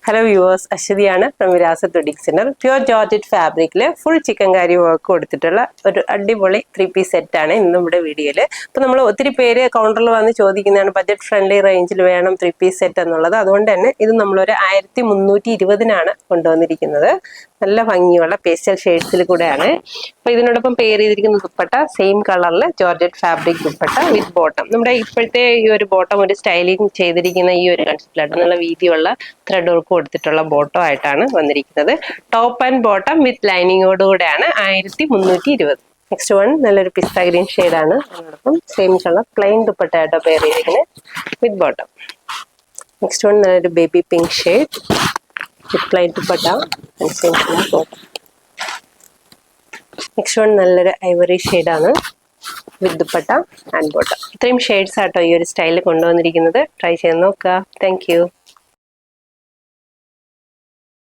Hello viewers, അശ്വതിയാണ് from Virasat wedding centre. Pure georgette ഫാബ്രിക്കിൽ full chikankari work കൊടുത്തിട്ടുള്ള ഒരു അടിപൊളി 3 പീസ് സെറ്റാണ് ഇന്ന് നമ്മുടെ വീഡിയോയിൽ. അപ്പോൾ നമ്മൾ ഒത്തിരി പേര് കൗണ്ടറിൽ വന്ന് ചോദിക്കുന്നതാണ് ബഡ്ജറ്റ് ഫ്രണ്ട്ലി റേഞ്ചിൽ വേണം 3 പീസ് സെറ്റ് എന്നുള്ളത്. അതുകൊണ്ട് തന്നെ ഇത് നമ്മളൊരു 1320 കൊണ്ടുവന്നിരിക്കുന്നത്. നല്ല ഭംഗിയുള്ള പേസ്റ്റൽ ഷെയ്ഡ്സിൽ കൂടെയാണ്. അപ്പോൾ ഇതിനോടൊപ്പം പെയർ ചെയ്തിരിക്കുന്ന ദുപ്പട്ട സെയിം കളറിൽ ജോർജറ്റ് ഫാബ്രിക് ദുപ്പട്ട വിത്ത് ബോട്ടം. നമ്മുടെ ഇപ്പോഴത്തെ ഈ ഒരു ബോട്ടം ഒരു സ്റ്റൈലിംഗ് ചെയ്തിരിക്കുന്ന ഈ ഒരു കൺസെപ്റ്റിലാണ്. നല്ല വീതിയുള്ള ത്രെഡ് വർക്ക് കൊടുത്തിട്ടുള്ള ബോട്ടം ആയിട്ടാണ് വന്നിരിക്കുന്നത്. ടോപ്പ് ആൻഡ് ബോട്ടം വിത്ത് ലൈനിങ്ങോടുകൂടെയാണ് 1320. നെക്സ്റ്റ് വൺ നല്ലൊരു പിസ്ത ഗ്രീൻ ഷെയ്ഡാണ്. അതിനോടൊപ്പം സെയിം കളർ പ്ലെയിൻ ദുപ്പട്ട ആയിട്ടോ പെയർ ചെയ്തിരിക്കുന്നത് വിത്ത് ബോട്ടം. നെക്സ്റ്റ് വൺ നല്ലൊരു baby pink shade with plain dupatta and same colour bottom. Next one നല്ലൊരു ഐവറി ഷെയ്ഡാണ് വിത്ത് ദുപ്പട്ട ആൻഡ് ബോട്ടം. ഇത്രയും ഷെയ്ഡ്സ് ആട്ടോ ഈ ഒരു സ്റ്റൈലിൽ കൊണ്ടുവന്നിരിക്കുന്നത്. ട്രൈ ചെയ്ത് നോക്കുക. Thank U.